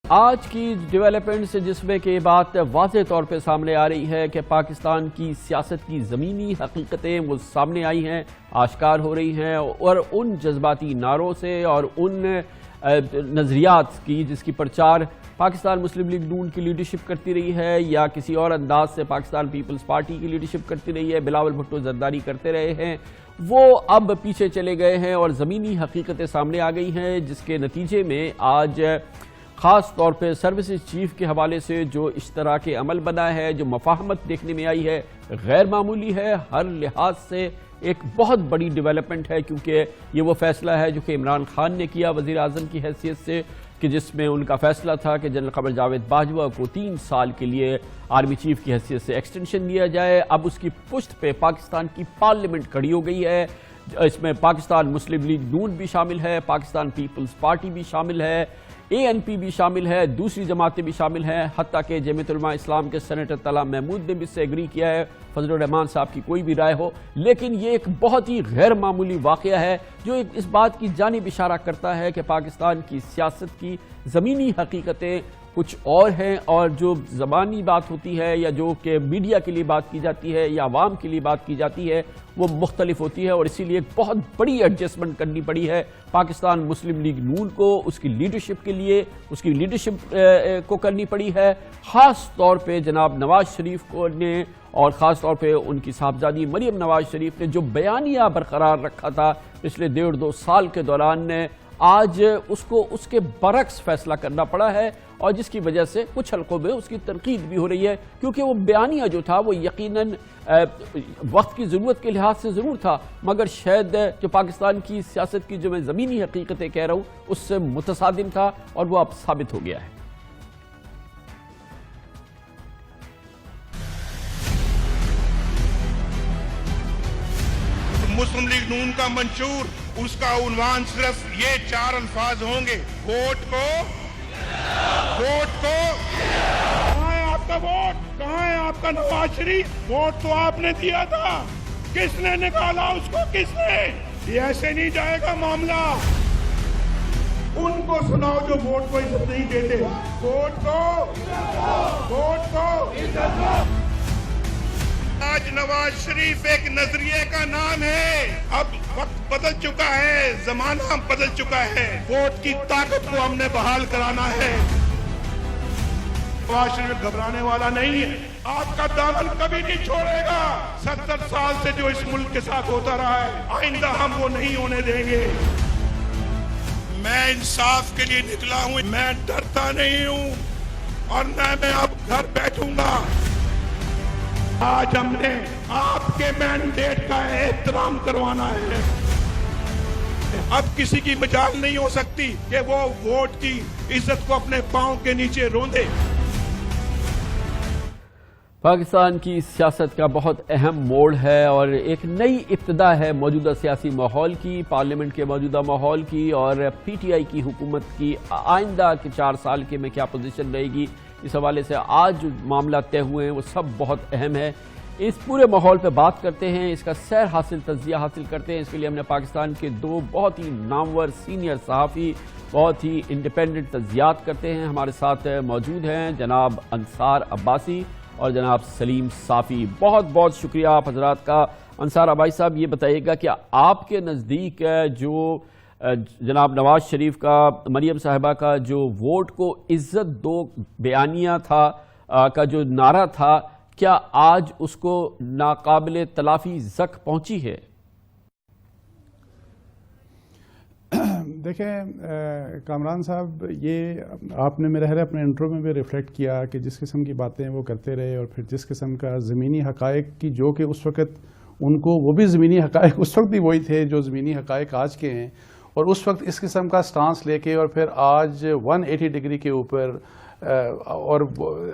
آج کی ڈیولپمنٹ سے جس میں کہ یہ بات واضح طور پہ سامنے آ رہی ہے کہ پاکستان کی سیاست کی زمینی حقیقتیں وہ سامنے آئی ہیں، آشکار ہو رہی ہیں، اور ان جذباتی نعروں سے اور ان نظریات کی جس کی پرچار پاکستان مسلم لیگ نون کی لیڈرشپ کرتی رہی ہے یا کسی اور انداز سے پاکستان پیپلز پارٹی کی لیڈرشپ کرتی رہی ہے، بلاول بھٹو زرداری کرتے رہے ہیں، وہ اب پیچھے چلے گئے ہیں اور زمینی حقیقتیں سامنے آ گئی ہیں، جس کے نتیجے میں آج خاص طور پہ سروسز چیف کے حوالے سے جو اشتراک عمل بنا ہے، جو مفاہمت دیکھنے میں آئی ہے، غیر معمولی ہے، ہر لحاظ سے ایک بہت بڑی ڈیولپمنٹ ہے، کیونکہ یہ وہ فیصلہ ہے جو کہ عمران خان نے کیا وزیر اعظم کی حیثیت سے، کہ جس میں ان کا فیصلہ تھا کہ جنرل قمر جاوید باجوہ کو 3 سال کے لیے آرمی چیف کی حیثیت سے ایکسٹینشن دیا جائے۔ اب اس کی پشت پہ پاکستان کی پارلیمنٹ کھڑی ہو گئی ہے، اس میں پاکستان مسلم لیگ نون بھی شامل ہے، پاکستان پیپلز پارٹی بھی شامل ہے، ANP بھی شامل ہے، دوسری جماعتیں بھی شامل ہیں، حتیٰ کہ جمعیت علماء اسلام کے سینیٹر طلحہ محمود نے بھی اس سے ایگری کیا ہے، فضل الرحمان صاحب کی کوئی بھی رائے ہو، لیکن یہ ایک بہت ہی غیر معمولی واقعہ ہے جو اس بات کی جانب اشارہ کرتا ہے کہ پاکستان کی سیاست کی زمینی حقیقتیں کچھ اور ہیں، اور جو زبانی بات ہوتی ہے یا جو کہ میڈیا کے لیے بات کی جاتی ہے یا عوام کے لیے بات کی جاتی ہے وہ مختلف ہوتی ہے، اور اسی لیے ایک بہت بڑی ایڈجسٹمنٹ کرنی پڑی ہے پاکستان مسلم لیگ نون کو، اس کی لیڈرشپ کے لیے، اس کی لیڈرشپ کو کرنی پڑی ہے، خاص طور پہ جناب نواز شریف کو نے، اور خاص طور پہ ان کی صاحبزادی مریم نواز شریف نے جو بیانیہ برقرار رکھا تھا پچھلے 1.5-2 سال کے دوران، آج اس کو اس کے برعکس فیصلہ کرنا پڑا ہے، اور جس کی وجہ سے کچھ حلقوں میں اس کی تنقید بھی ہو رہی ہے، کیونکہ وہ بیانیہ جو تھا وہ یقیناً وقت کی ضرورت کے لحاظ سے ضرور تھا، مگر شاید جو پاکستان کی سیاست کی جو میں زمینی حقیقتیں کہہ رہا ہوں اس سے متصادم تھا، اور وہ اب ثابت ہو گیا ہے۔ مسلم لیگ نون کا منشور، اس کا عنوان صرف یہ 4 الفاظ ہوں گے: ووٹ کو، ووٹ کو۔ کہاں ہے آپ کا ووٹ؟ کہاں ہے آپ کا نواز شریف؟ ووٹ تو آپ نے دیا تھا، کس نے نکالا اس کو؟ کس نے؟ یہ ایسے نہیں جائے گا معاملہ۔ ان کو سناؤ جو ووٹ کو عزت نہیں دیتے۔ ووٹ کو، ووٹ کو۔ آج نواز شریف ایک نظریے کا نام ہے، اب وقت بدل چکا ہے، زمانہ بدل چکا ہے، ووٹ کی طاقت کو ہم نے بحال کرانا ہے۔ نواز شریف گھبرانے والا نہیں ہے، آپ کا دامن کبھی نہیں چھوڑے گا۔ 70 سال سے جو اس ملک کے ساتھ ہوتا رہا ہے، آئندہ ہم وہ نہیں ہونے دیں گے۔ میں انصاف کے لیے نکلا ہوں، میں ڈرتا نہیں ہوں، اور میں اب گھر بیٹھوں گا۔ آج ہم نے آپ کے مینڈیٹ کا احترام کروانا ہے۔ اب کسی کی مجال نہیں ہو سکتی کہ وہ ووٹ کی عزت کو اپنے پاؤں کے نیچے روندے۔ پاکستان کی سیاست کا بہت اہم موڑ ہے اور ایک نئی ابتدا ہے موجودہ سیاسی ماحول کی، پارلیمنٹ کے موجودہ ماحول کی، اور PTI کی حکومت کی آئندہ کے 4 سال کے میں کیا پوزیشن رہے گی، اس حوالے سے آج جو معاملہ طے ہوئے ہیں وہ سب بہت اہم ہے۔ اس پورے ماحول پہ بات کرتے ہیں، اس کا سیر حاصل، تجزیہ حاصل کرتے ہیں۔ اس کے لیے ہم نے پاکستان کے 2 بہت ہی نامور سینئر صحافی، بہت ہی انڈیپینڈنٹ تجزیات کرتے ہیں، ہمارے ساتھ موجود ہیں جناب انصار عباسی اور جناب سلیم صافی۔ بہت بہت شکریہ آپ حضرات کا۔ انصار عباسی صاحب، یہ بتائیے گا کہ آپ کے نزدیک جو جناب نواز شریف کا، مریم صاحبہ کا جو ووٹ کو عزت دو بیانیہ تھا کا جو نعرہ تھا، کیا آج اس کو ناقابل تلافی زک پہنچی ہے؟ دیکھیں کامران صاحب، یہ آپ نے میرے اپنے انٹرو میں بھی ریفلیکٹ کیا کہ جس قسم کی باتیں وہ کرتے رہے، اور پھر جس قسم کا زمینی حقائق کی جو کہ اس وقت ان کو، وہ بھی زمینی حقائق اس وقت بھی وہی تھے جو زمینی حقائق آج کے ہیں، اور اس وقت اس قسم کا سٹانس لے کے، اور پھر آج 180 ڈگری کے اوپر، اور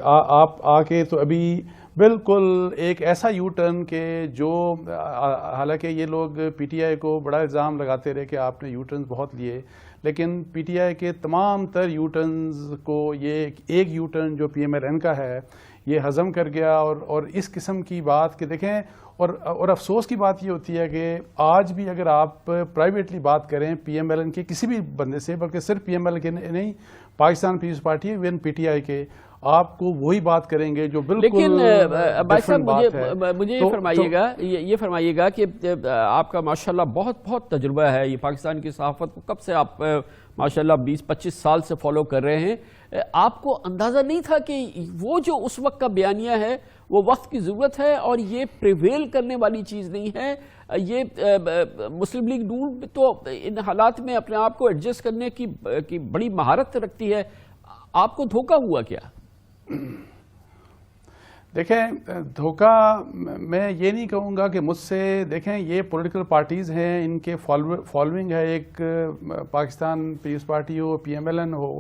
آپ آ کے تو ابھی بالکل ایک ایسا یو ٹرن کہ جو، حالانکہ یہ لوگ PTI کو بڑا الزام لگاتے رہے کہ آپ نے یو ٹرنز بہت لیے، لیکن PTI کے تمام تر یو ٹرنز کو یہ ایک یو ٹرن جو PMLN کا ہے یہ ہضم کر گیا، اور اس قسم کی بات کہ دیکھیں، اور افسوس کی بات یہ ہوتی ہے کہ آج بھی اگر آپ پرائیویٹلی بات کریں PMLN کے کسی بھی بندے سے، بلکہ صرف PMLN کے نہیں، Pakistan Peoples Party even P T I کے آپ کو وہی بات کریں گے جو بالکل لیکن بھائی صاحب مجھے یہ فرمائیے گا کہ آپ کا ماشاءاللہ بہت تجربہ ہے، یہ پاکستان کی صحافت کو کب سے آپ ماشاءاللہ 20-25 سال سے فالو کر رہے ہیں، آپ کو اندازہ نہیں تھا کہ وہ جو اس وقت کا بیانیہ ہے وہ وقت کی ضرورت ہے اور یہ پریویل کرنے والی چیز نہیں ہے؟ یہ مسلم لیگ نون تو ان حالات میں اپنے آپ کو ایڈجسٹ کرنے کی بڑی مہارت رکھتی ہے، آپ کو دھوکہ ہوا کیا؟ دیکھیں دھوکہ میں یہ نہیں کہوں گا کہ مجھ سے، دیکھیں یہ پولیٹیکل پارٹیز ہیں، ان کے فالوئنگ ہے، ایک پاکستان پیپلز پارٹی ہو، پی ایم ایل این ہو،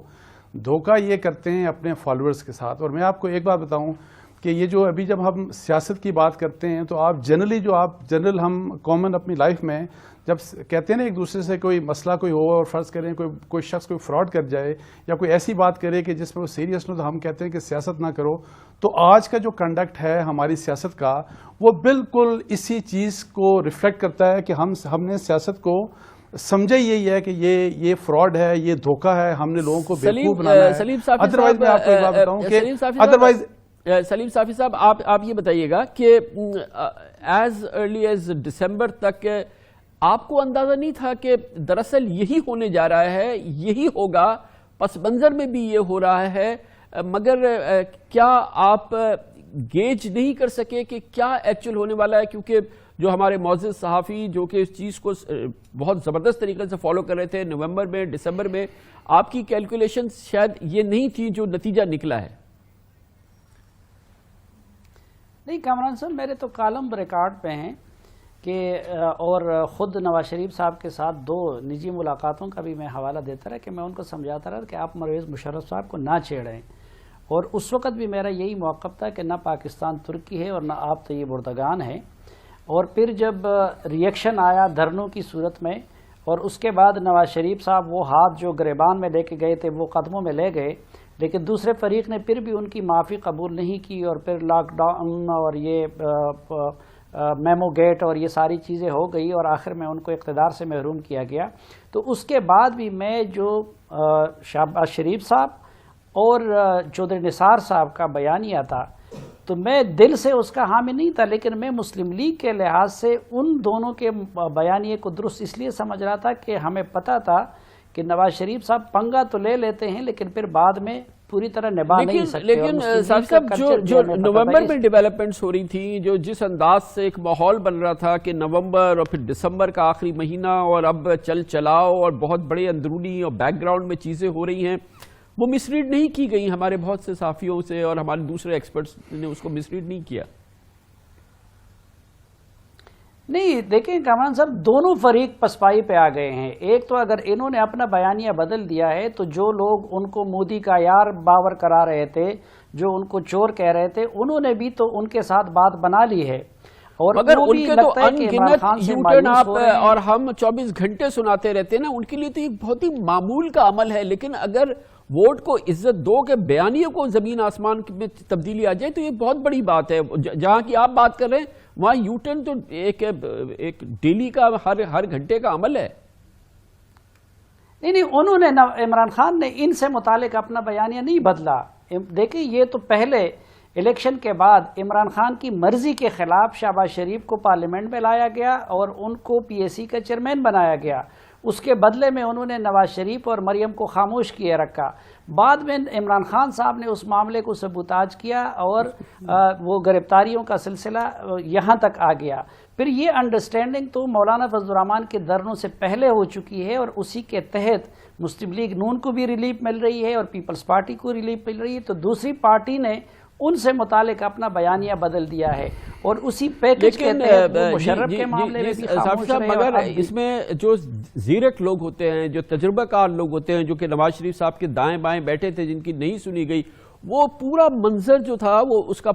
دھوکہ یہ کرتے ہیں اپنے فالوورز کے ساتھ. اور میں آپ کو ایک بات بتاؤں کہ یہ جو ابھی جب ہم سیاست کی بات کرتے ہیں تو آپ جنرل ہم کامن اپنی لائف میں جب کہتے ہیں نا ایک دوسرے سے کوئی مسئلہ کوئی ہو اور فرض کریں کوئی شخص کوئی فراڈ کر جائے یا کوئی ایسی بات کرے کہ جس میں وہ سیریس نہ، تو ہم کہتے ہیں کہ سیاست نہ کرو. تو آج کا جو کنڈکٹ ہے ہماری سیاست کا وہ بالکل اسی چیز کو ریفلیکٹ کرتا ہے کہ ہم نے سیاست کو سمجھا یہی ہے کہ یہ فراڈ ہے، یہ دھوکہ ہے، ہم نے لوگوں کو بیوقوف بنانا ہے. ادروائز میں آپ کو ایک بات بتاؤں کہ ادروائز سلیم صافی صاحب آپ یہ بتائیے گا کہ ایز ارلی ایز دسمبر تک آپ کو اندازہ نہیں تھا کہ دراصل یہی ہونے جا رہا ہے، یہی ہوگا، پس منظر میں بھی یہ ہو رہا ہے، مگر کیا آپ گیج نہیں کر سکے کہ کیا ایکچول ہونے والا ہے؟ کیونکہ جو ہمارے معزز صحافی جو کہ اس چیز کو بہت زبردست طریقے سے فالو کر رہے تھے نومبر میں، دسمبر میں، آپ کی کیلکولیشن شاید یہ نہیں تھی جو نتیجہ نکلا ہے. نہیں کامران صاحب، میرے تو کالم ریکارڈ پہ ہیں کہ اور خود نواز شریف صاحب کے ساتھ 2 نجی ملاقاتوں کا بھی میں حوالہ دیتا رہا کہ میں ان کو سمجھاتا رہا کہ آپ پرویز مشرف صاحب کو نہ چھیڑیں. اور اس وقت بھی میرا یہی موقف تھا کہ نہ پاکستان ترکی ہے اور نہ آپ طیب اردگان ہیں. اور پھر جب ریئیکشن آیا دھرنوں کی صورت میں اور اس کے بعد نواز شریف صاحب وہ ہاتھ جو گریبان میں لے کے گئے تھے وہ قدموں میں لے گئے، لیکن دوسرے فریق نے پھر بھی ان کی معافی قبول نہیں کی اور پھر لاک ڈاؤن اور یہ میمو گیٹ اور یہ ساری چیزیں ہو گئی اور آخر میں ان کو اقتدار سے محروم کیا گیا. تو اس کے بعد بھی میں جو شہباز شریف صاحب اور چودھری نثار صاحب کا بیانیہ تھا تو میں دل سے اس کا حامی نہیں تھا، لیکن میں مسلم لیگ کے لحاظ سے ان دونوں کے بیانیے کو درست اس لیے سمجھ رہا تھا کہ ہمیں پتہ تھا کہ نواز شریف صاحب پنگا تو لے لیتے ہیں لیکن پھر بعد میں پوری طرح نبھا نہیں سکتے. لیکن صاحب جو نومبر میں ڈیولپمنٹس ہو رہی تھیں، جو جس انداز سے ایک ماحول بن رہا تھا کہ نومبر اور پھر دسمبر کا آخری مہینہ اور اب چلاؤ اور بہت بڑے اندرونی اور بیک گراؤنڈ میں چیزیں ہو رہی ہیں، وہ مس ریڈ نہیں کی گئی ہمارے بہت سے صحافیوں سے اور ہمارے دوسرے ایکسپرٹس نے اس کو مس ریڈ نہیں کیا. نہیں دیکھیں کامران صاحب، دونوں فریق پسپائی پہ آ گئے ہیں. ایک تو اگر انہوں نے اپنا بیانیہ بدل دیا ہے تو جو لوگ ان کو مودی کا یار باور کرا رہے تھے، جو ان کو چور کہہ رہے تھے، انہوں نے بھی تو ان کے ساتھ بات بنا لی ہے. اور مگر ان کے تو انگنت یوٹرن آپ اور ہم 24 گھنٹے سناتے رہتے ہیں نا، ان کے لیے تو یہ بہت ہی معمول کا عمل ہے. لیکن اگر ووٹ کو عزت دو کہ بیانیے کو زمین آسمان میں تبدیلی آ جائے تو یہ بہت بڑی بات ہے. جہاں کی آپ بات کر رہے ہیں وہاں یوٹرن تو ایک ڈیلی کا ہر گھنٹے کا عمل ہے. نہیں انہوں نے عمران خان نے ان سے متعلق اپنا بیانیہ نہیں بدلا. دیکھیں یہ تو پہلے الیکشن کے بعد عمران خان کی مرضی کے خلاف شہباز شریف کو پارلیمنٹ میں لایا گیا اور ان کو پی ایس سی کا چیئرمین بنایا گیا. اس کے بدلے میں انہوں نے نواز شریف اور مریم کو خاموش کیے رکھا. بعد میں عمران خان صاحب نے اس معاملے کو سبوتاج کیا اور وہ گرفتاریوں کا سلسلہ یہاں تک آ گیا. پھر یہ انڈرسٹینڈنگ تو مولانا فضل الرحمان کے دھرنوں سے پہلے ہو چکی ہے اور اسی کے تحت مسلم لیگ نون کو بھی ریلیف مل رہی ہے اور پیپلز پارٹی کو ریلیف مل رہی ہے. تو دوسری پارٹی نے ان سے متعلق اپنا بیانیہ بدل دیا ہے اور اسی پیکج کے تحت مشرف کے معاملے میں بھی خاموش رہے. مگر اس میں جو زیرک لوگ ہوتے ہیں، جو تجربہ کار لوگ ہوتے ہیں، جو کہ نواز شریف صاحب کے دائیں بائیں بیٹھے تھے، جن کی نہیں سنی گئی، وہ پورا منظر جو تھا وہ اس کا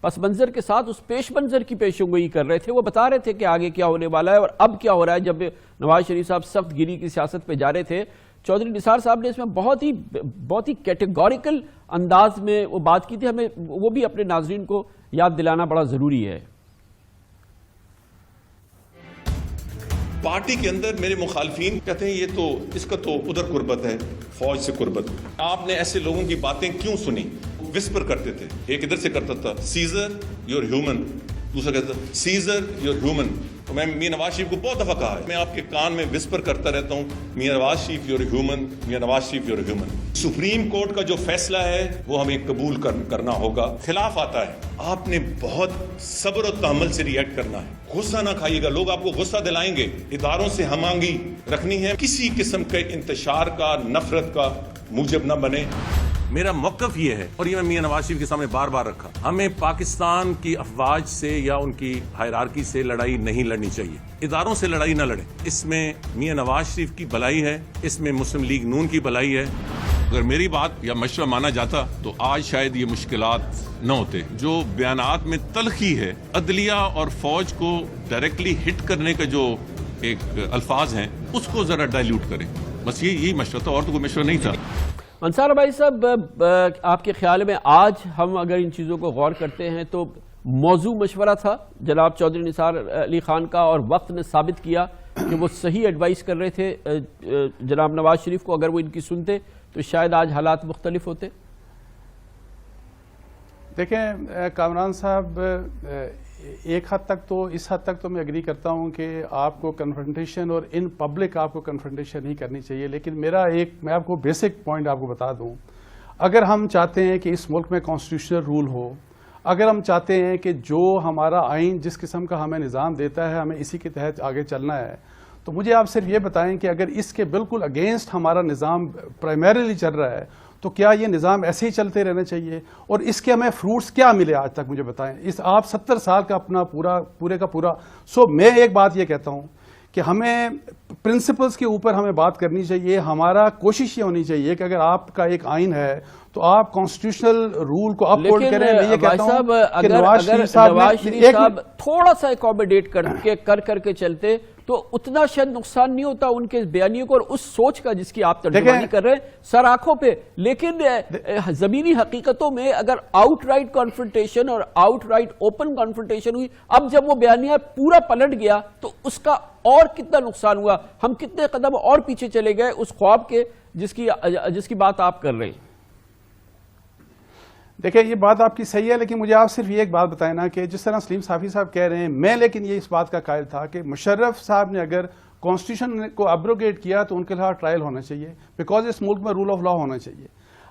پس منظر کے ساتھ اس پیش منظر کی پیشنگوئی کر رہے تھے. وہ بتا رہے تھے کہ آگے کیا ہونے والا ہے اور اب کیا ہو رہا ہے. جب نواز شریف صاحب سخت گیری کی سیاست پہ جا رہے تھے، چودھری نثار صاحب نے اس میں بہت ہی کیٹیگوریکل انداز میں وہ بات کی تھی. ہمیں وہ بھی اپنے ناظرین کو یاد دلانا بڑا ضروری ہے. پارٹی کے اندر میرے مخالفین کہتے ہیں یہ تو اس کا تو ادھر قربت ہے، فوج سے قربت. آپ نے ایسے لوگوں کی باتیں کیوں سنی؟ وسپر کرتے تھے، ایک ادھر سے کرتا تھا سیزر یور ہیومن، دوسرا کہتا تھا سیزر یور ہیومن. تو میں میاں نواز شریف کو بہت دفعہ کہا ہے، میں آپ کے کان میں وسپر کرتا رہتا ہوں، Mian Nawaz Sharif your human, Mian Nawaz Sharif your human. Supreme court کا جو فیصلہ ہے وہ ہمیں قبول کرنا ہوگا. خلاف آتا ہے، آپ نے بہت صبر و تحمل سے ریئیکٹ کرنا ہے. غصہ نہ کھائیے گا، لوگ آپ کو غصہ دلائیں گے. اداروں سے ہم آہنگی رکھنی ہے، کسی قسم کے انتشار کا، نفرت کا موجب نہ بنے. میرا موقف یہ ہے، اور یہ میں میاں نواز شریف کے سامنے بار بار رکھا، ہمیں پاکستان کی افواج سے یا ان کی ہائرارکی سے لڑائی نہیں لڑنی چاہیے. اداروں سے لڑائی نہ لڑیں. اس میں میاں نواز شریف کی بھلائی ہے، اس میں مسلم لیگ نون کی بھلائی ہے. اگر میری بات یا مشورہ مانا جاتا تو آج شاید یہ مشکلات نہ ہوتے. جو بیانات میں تلخی ہے، عدلیہ اور فوج کو ڈائریکٹلی ہٹ کرنے کا جو ایک الفاظ ہیں، اس کو ذرا ڈائلیوٹ کریں. بس یہی مشورہ تھا، اور تو کوئی مشورہ نہیں تھا. انصار بھائی صاحب، آپ کے خیال میں آج ہم اگر ان چیزوں کو غور کرتے ہیں تو موضوع مشورہ تھا جناب چودھری نثار علی خان کا، اور وقت نے ثابت کیا کہ وہ صحیح ایڈوائس کر رہے تھے جناب نواز شریف کو. اگر وہ ان کی سنتے تو شاید آج حالات مختلف ہوتے. دیکھیں کامران صاحب، ایک حد تک تو اس حد تک تو میں اگری کرتا ہوں کہ آپ کو کنفرنٹیشن اور ان پبلک آپ کو کنفرنٹیشن نہیں کرنی چاہیے. لیکن میں آپ کو بیسک پوائنٹ آپ کو بتا دوں، اگر ہم چاہتے ہیں کہ اس ملک میں کانسٹیٹیوشنل رول ہو، اگر ہم چاہتے ہیں کہ جو ہمارا آئین جس قسم کا ہمیں نظام دیتا ہے ہمیں اسی کے تحت آگے چلنا ہے، تو مجھے آپ صرف یہ بتائیں کہ اگر اس کے بالکل اگینسٹ ہمارا نظام پرائمریلی چل رہا ہے تو کیا یہ نظام ایسے ہی چلتے رہنا چاہیے؟ اور اس کے ہمیں فروٹس کیا ملے آج تک مجھے بتائیں. آپ 70 سال کا اپنا پورے کا پورا میں ایک بات یہ کہتا ہوں کہ ہمیں پرنسپلز کے اوپر ہمیں بات کرنی چاہیے. ہمارا کوشش یہ ہونی چاہیے کہ اگر آپ کا ایک آئین ہے تو آپ کانسٹیٹیوشنل رول کو اپ ہولڈ کریں. میں یہ کہتا ہوں کہ نواز شریف صاحب تھوڑا سا اکوموڈیٹ کر کے چلتے تو اتنا شاید نقصان نہیں ہوتا ان کے بیانیوں کو اور اس سوچ کا جس کی آپ ترجمانی کر رہے ہیں سر آنکھوں پہ. لیکن زمینی حقیقتوں میں اگر آؤٹ رائٹ کانفرنٹیشن اور آؤٹ رائٹ اوپن کانفرنٹیشن ہوئی، اب جب وہ بیانیہ پورا پلٹ گیا تو اس کا اور کتنا نقصان ہوا، ہم کتنے قدم اور پیچھے چلے گئے اس خواب کے جس کی بات آپ کر رہے ہیں. دیکھیں یہ بات آپ کی صحیح ہے، لیکن مجھے آپ صرف یہ ایک بات بتائیں نا کہ جس طرح سلیم صافی صاحب کہہ رہے ہیں، میں لیکن یہ اس بات کا قائل تھا کہ مشرف صاحب نے اگر کانسٹیٹیوشن کو ابروگیٹ کیا تو ان کے خلاف ٹرائل ہونا چاہیے، بیکاز اس ملک میں رول آف لا ہونا چاہیے.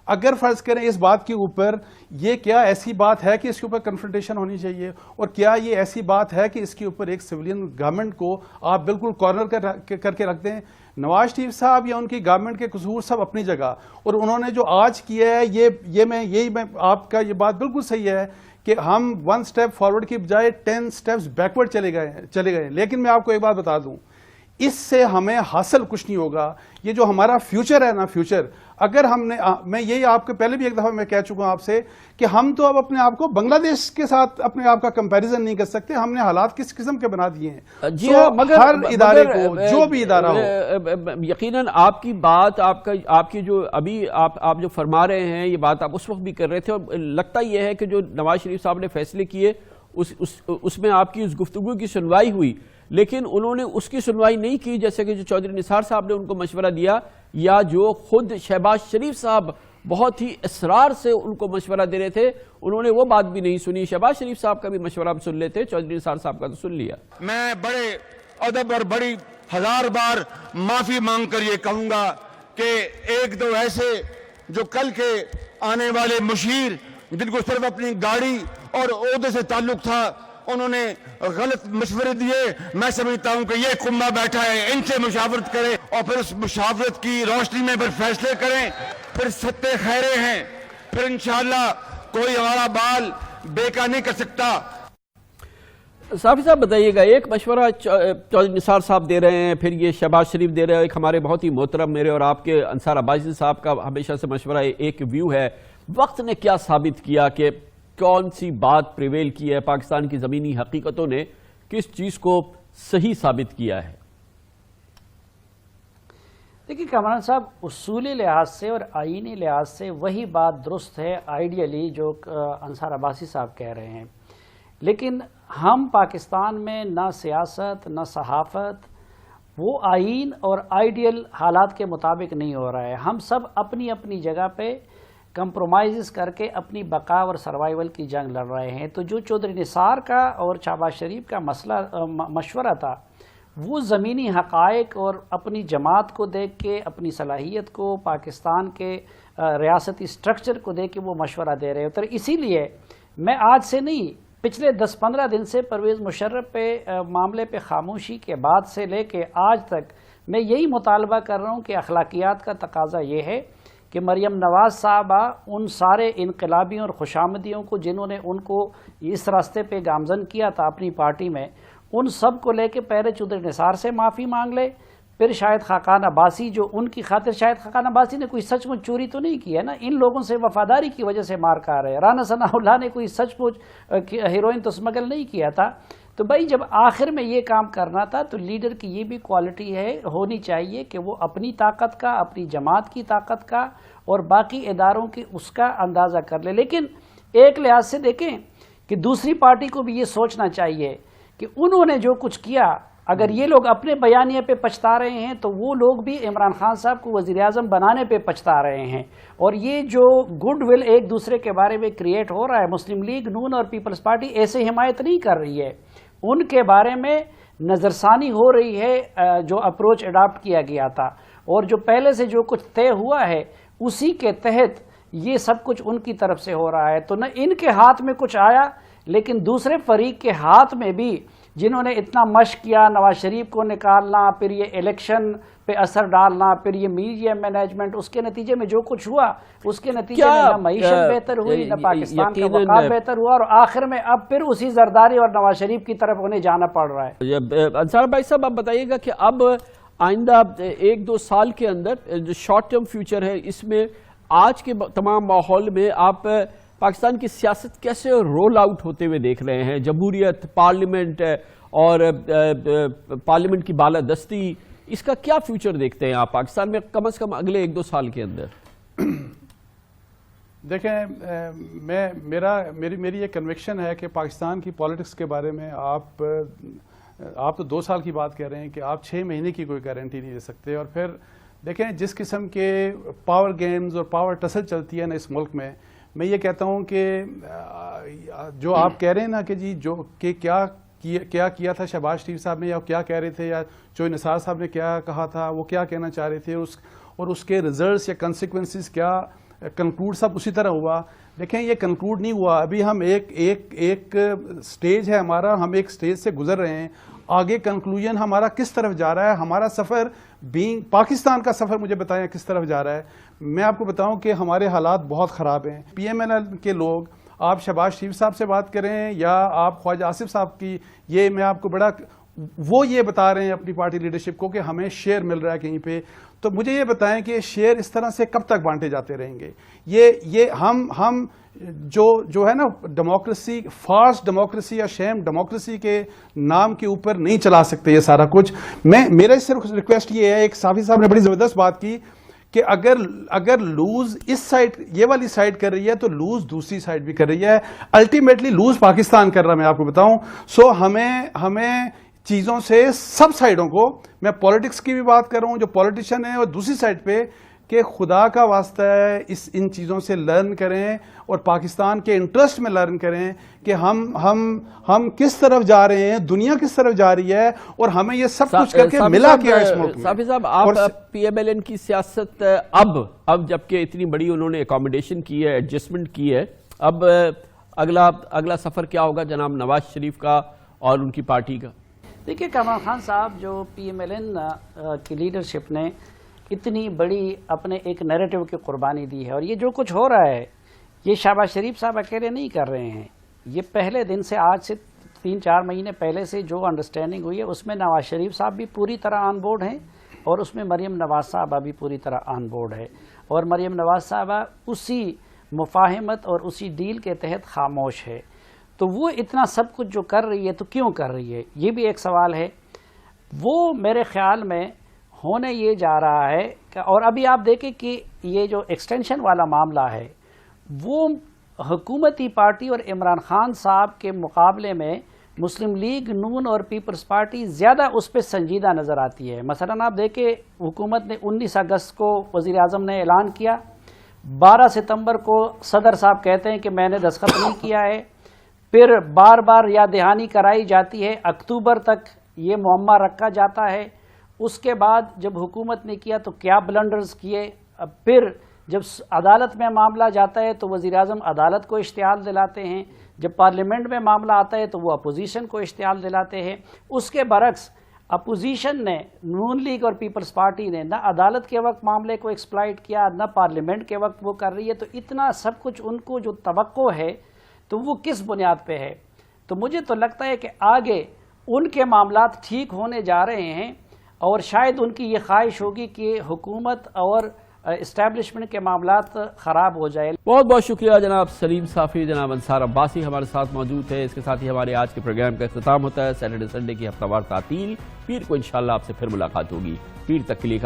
اگر فرض کریں اس بات کے اوپر یہ کیا ایسی بات ہے کہ اس کے اوپر کنفرنٹیشن ہونی چاہیے، اور کیا یہ ایسی بات ہے کہ اس کے اوپر ایک سویلین گورنمنٹ کو آپ بالکل کارنر کر کے رکھ دیں. نواز شریف صاحب یا ان کی گورنمنٹ کے قصور سب اپنی جگہ، اور انہوں نے جو آج کیا ہے میں آپ کا یہ بات بالکل صحیح ہے کہ ہم 1 سٹیپ فارورڈ کی بجائے 10 سٹیپس بیکورڈ چلے گئے. لیکن میں آپ کو ایک بات بتا دوں، اس سے ہمیں حاصل کچھ نہیں ہوگا. یہ جو ہمارا فیوچر ہے نا، فیوچر اگر ہم نے، میں یہی آپ کے پہلے بھی ایک دفعہ میں کہہ چکا ہوں آپ سے کہ ہم تو اب اپنے آپ کو بنگلہ دیش کے ساتھ اپنے آپ کا کمپیریزن نہیں کر سکتے. ہم نے حالات کس قسم کے بنا دیے ہیں. جی ہاں، مگر ہر ادارے کو جو بھی ادارہ ہو، یقیناً آپ کی بات، آپ کی جو ابھی آپ جو فرما رہے ہیں یہ بات آپ اس وقت بھی کر رہے تھے، اور لگتا یہ ہے کہ جو نواز شریف صاحب نے فیصلے کیے اس میں آپ کی اس گفتگو کی سنوائی ہوئی، لیکن انہوں نے اس کی سنوائی نہیں کی جیسے کہ جو چودھری نثار صاحب نے ان کو مشورہ دیا، یا جو خود شہباز شریف صاحب بہت ہی اصرار سے ان کو مشورہ دے رہے تھے، انہوں نے وہ بات بھی نہیں سنی. شہباز شریف صاحب کا بھی مشورہ ہم سن لیتے، چودھری نثار صاحب کا تو سن لیا. میں بڑے ادب اور بڑی 1000 بار معافی مانگ کر یہ کہوں گا کہ ایک دو ایسے جو کل کے آنے والے مشیر جن کو صرف اپنی گاڑی اور عہدے سے تعلق تھا، انہوں نے غلط مشورے دیے. میں سمجھتا ہوں کہ یہ قمہ بیٹھا ہے، ان سے مشاورت کریں اور پھر اس مشاورت کی روشنی میں پھر فیصلے کریں. پھر ستے خیرے ہیں، پھر انشاءاللہ کوئی ہمارا بال بیکا نہیں کر سکتا. صافی صاحب بتائیے گا، ایک مشورہ چودھری نثار صاحب دے رہے ہیں، پھر یہ شہباز شریف دے رہے ہیں، ایک ہمارے بہت ہی محترم میرے اور آپ کے انصار عباسی صاحب کا ہمیشہ سے مشورہ ایک ویو ہے. وقت نے کیا ثابت کیا کہ کون سی بات پریویل کی ہے؟ پاکستان کی زمینی حقیقتوں نے کس چیز کو صحیح ثابت کیا ہے؟ دیکھیے کامران صاحب، اصولی لحاظ سے اور آئینی لحاظ سے وہی بات درست ہے آئیڈیلی جو انصار عباسی صاحب کہہ رہے ہیں. لیکن ہم پاکستان میں نہ سیاست، نہ صحافت وہ آئین اور آئیڈیل حالات کے مطابق نہیں ہو رہا ہے. ہم سب اپنی اپنی جگہ پہ کمپرومائزز کر کے اپنی بقا اور سروائیول کی جنگ لڑ رہے ہیں. تو جو چودھری نثار کا اور شہباز شریف کا مشورہ تھا وہ زمینی حقائق اور اپنی جماعت کو دیکھ کے، اپنی صلاحیت کو، پاکستان کے ریاستی سٹرکچر کو دیکھ کے وہ مشورہ دے رہے ہوتے. اسی لیے میں آج سے نہیں، پچھلے 10-15 دن سے پرویز مشرف پہ معاملے پہ خاموشی کے بعد سے لے کے آج تک میں یہی مطالبہ کر رہا ہوں کہ اخلاقیات کا تقاضا یہ ہے کہ مریم نواز صاحبہ ان سارے انقلابیوں اور خوشامدیوں کو جنہوں نے ان کو اس راستے پہ گامزن کیا تھا اپنی پارٹی میں، ان سب کو لے کے پہلے چودھری نثار سے معافی مانگ لے. پھر شاہد خاقان عباسی، جو ان کی خاطر شاہد خاقان عباسی نے کوئی سچ مچ چوری تو نہیں کی ہے نا، ان لوگوں سے وفاداری کی وجہ سے مار کھا رہے. رانا ثناء اللہ نے کوئی سچ مچ ہیروئن تو اسمگل نہیں کیا تھا. تو بھائی جب آخر میں یہ کام کرنا تھا تو لیڈر کی یہ بھی کوالٹی ہونی چاہیے کہ وہ اپنی طاقت کا، اپنی جماعت کی طاقت کا اور باقی اداروں کی اس کا اندازہ کر لے. لیکن ایک لحاظ سے دیکھیں کہ دوسری پارٹی کو بھی یہ سوچنا چاہیے کہ انہوں نے جو کچھ کیا، اگر یہ لوگ اپنے بیانیے پہ پچھتا رہے ہیں تو وہ لوگ بھی عمران خان صاحب کو وزیر اعظم بنانے پہ پچھتا رہے ہیں. اور یہ جو گڈ ول ایک دوسرے کے بارے میں کریٹ ہو رہا ہے، مسلم لیگ نون اور پیپلز پارٹی ایسے حمایت نہیں کر رہی ہے، ان کے بارے میں نظر ثانی ہو رہی ہے جو اپروچ اڈاپٹ کیا گیا تھا. اور جو پہلے سے جو کچھ طے ہوا ہے اسی کے تحت یہ سب کچھ ان کی طرف سے ہو رہا ہے. تو نہ ان کے ہاتھ میں کچھ آیا، لیکن دوسرے فریق کے ہاتھ میں بھی جنہوں نے اتنا مشق کیا، نواز شریف کو نکالنا، پھر یہ الیکشن پہ اثر ڈالنا، پھر یہ میڈیا مینجمنٹ، اس کے نتیجے میں جو کچھ ہوا اس کے نتیجے میں نہ معیشت بہتر ہوئی، نہ پاکستان کا وقار بہتر ہوا، اور آخر میں اب پھر اسی زرداری اور نواز شریف کی طرف انہیں جانا پڑ رہا ہے. انصار بھائی صاحب، آپ بتائیے گا کہ اب آئندہ 1-2 سال کے اندر جو شارٹ ٹرم فیوچر ہے، اس میں آج کے تمام ماحول میں آپ پاکستان کی سیاست کیسے رول آؤٹ ہوتے ہوئے دیکھ رہے ہیں؟ جمہوریت، پارلیمنٹ اور پارلیمنٹ کی بالادستی، اس کا کیا فیوچر دیکھتے ہیں آپ پاکستان میں کم از کم اگلے 1-2 سال کے اندر؟ دیکھیں، میری یہ کنوکشن ہے کہ پاکستان کی پالیٹکس کے بارے میں آپ تو 2 سال کی بات کہہ رہے ہیں کہ آپ 6 مہینے کی کوئی گارنٹی نہیں دے سکتے. اور پھر دیکھیں جس قسم کے پاور گیمز اور پاور ٹسل چلتی ہے نا اس ملک میں یہ کہتا ہوں کہ جو آپ کہہ رہے ہیں نا کہ جی جو کہ کیا کیا تھا شہباز شریف صاحب نے، یا کیا کہہ رہے تھے، یا چودھری نثار صاحب نے کیا کہا تھا، وہ کیا کہنا چاہ رہے تھے، اور اس کے ریزلٹس یا کنسیکوینسز کیا کنکلوڈ سب اسی طرح ہوا. دیکھیں یہ کنکلوڈ نہیں ہوا، ابھی ہم ایک سٹیج ہے ہمارا، ہم ایک سٹیج سے گزر رہے ہیں. آگے کنکلوژن ہمارا کس طرف جا رہا ہے، ہمارا سفر پاکستان کا سفر مجھے بتائیں کس طرف جا رہا ہے. میں آپ کو بتاؤں کہ ہمارے حالات بہت خراب ہیں. پی ایم ایل این کے لوگ، آپ شہباز شریف صاحب سے بات کریں یا آپ خواجہ آصف صاحب کی، یہ میں آپ کو وہ یہ بتا رہے ہیں اپنی پارٹی لیڈرشپ کو کہ ہمیں شیئر مل رہا ہے کہیں پہ. تو مجھے یہ بتائیں کہ شیئر اس طرح سے کب تک بانٹے جاتے رہیں گے؟ یہ ہم جو ہے نا ڈیموکریسی، فاسٹ ڈیموکریسی یا شیم ڈیموکریسی کے نام کے اوپر نہیں چلا سکتے یہ سارا کچھ. میرا صرف ریکویسٹ یہ ہے، ایک صافی صاحب نے بڑی زبردست بات کی کہ اگر لوز اس سائڈ یہ والی سائڈ کر رہی ہے تو لوز دوسری سائڈ بھی کر رہی ہے. الٹیمیٹلی لوز پاکستان کر رہا ہے، میں آپ کو بتاؤں. سو ہمیں چیزوں سے سب سائڈوں کو، میں پولیٹکس کی بھی بات کر رہا ہوں جو پولیٹیشین ہے، اور دوسری سائڈ پہ کہ خدا کا واسطہ ہے ان چیزوں سے لرن کریں اور پاکستان کے انٹرسٹ میں لرن کریں کہ ہم کس طرف جا رہے ہیں، دنیا کس طرف جا رہی ہے، اور ہمیں یہ سب کچھ کر کے ملا کیا اس ملک میں. صافی صاحب، آپ پی ایم ایل این کی سیاست اب جبکہ اتنی بڑی انہوں نے اکاموڈیشن کی ہے، ایڈجسٹمنٹ کی ہے، اب اگلا سفر کیا ہوگا جناب نواز شریف کا اور ان کی پارٹی کا؟ دیکھیے کمران خان صاحب، جو پی ایم ایل این کی لیڈرشپ نے اتنی بڑی اپنے ایک نیریٹو کی قربانی دی ہے، اور یہ جو کچھ ہو رہا ہے یہ شہباز شریف صاحب اکیلے نہیں کر رہے ہیں. یہ پہلے دن سے، آج سے 3-4 مہینے پہلے سے جو انڈرسٹینڈنگ ہوئی ہے اس میں نواز شریف صاحب بھی پوری طرح آن بورڈ ہیں، اور اس میں مریم نواز صاحبہ بھی پوری طرح آن بورڈ ہے. اور مریم نواز صاحبہ اسی مفاہمت اور اسی ڈیل کے تحت خاموش ہے. تو وہ اتنا سب کچھ جو کر رہی ہے تو کیوں کر رہی ہے، یہ بھی ایک سوال ہے. وہ میرے خیال میں ہونے یہ جا رہا ہے کہ، اور ابھی آپ دیکھیں کہ یہ جو ایکسٹینشن والا معاملہ ہے وہ حکومتی پارٹی اور عمران خان صاحب کے مقابلے میں مسلم لیگ، نون اور پیپلز پارٹی زیادہ اس پہ سنجیدہ نظر آتی ہے۔ مثلا آپ دیکھیں حکومت نے 19 اگست کو وزیر اعظم نے اعلان کیا، 12 ستمبر کو صدر صاحب کہتے ہیں کہ میں نے دستخط نہیں کیا ہے، پھر بار بار یاد دہانی کرائی جاتی ہے، اکتوبر تک یہ معمہ رکھا جاتا ہے۔ اس کے بعد جب حکومت نے کیا تو کیا بلنڈرز کیے، پھر جب عدالت میں معاملہ جاتا ہے تو وزیر اعظم عدالت کو اشتعال دلاتے ہیں، جب پارلیمنٹ میں معاملہ آتا ہے تو وہ اپوزیشن کو اشتعال دلاتے ہیں۔ اس کے برعکس اپوزیشن نے، نون لیگ اور پیپلز پارٹی نے، نہ عدالت کے وقت معاملے کو ایکسپلائٹ کیا، نہ پارلیمنٹ کے وقت وہ کر رہی ہے۔ تو اتنا سب کچھ ان کو جو توقع ہے تو وہ کس بنیاد پہ ہے؟ تو مجھے تو لگتا ہے کہ آگے ان کے معاملات ٹھیک ہونے جا رہے ہیں، اور شاید ان کی یہ خواہش ہوگی کہ حکومت اور اسٹیبلشمنٹ کے معاملات خراب ہو جائے۔ بہت بہت شکریہ جناب سلیم صافی، جناب انصار عباسی ہمارے ساتھ موجود ہے۔ اس کے ساتھ ہی ہمارے آج کے پروگرام کا اختتام ہوتا ہے۔ سیٹرڈے سنڈے کی ہفتہ وار تعطیل، پیر کو انشاءاللہ آپ سے پھر ملاقات ہوگی۔ پیر تک کے لیے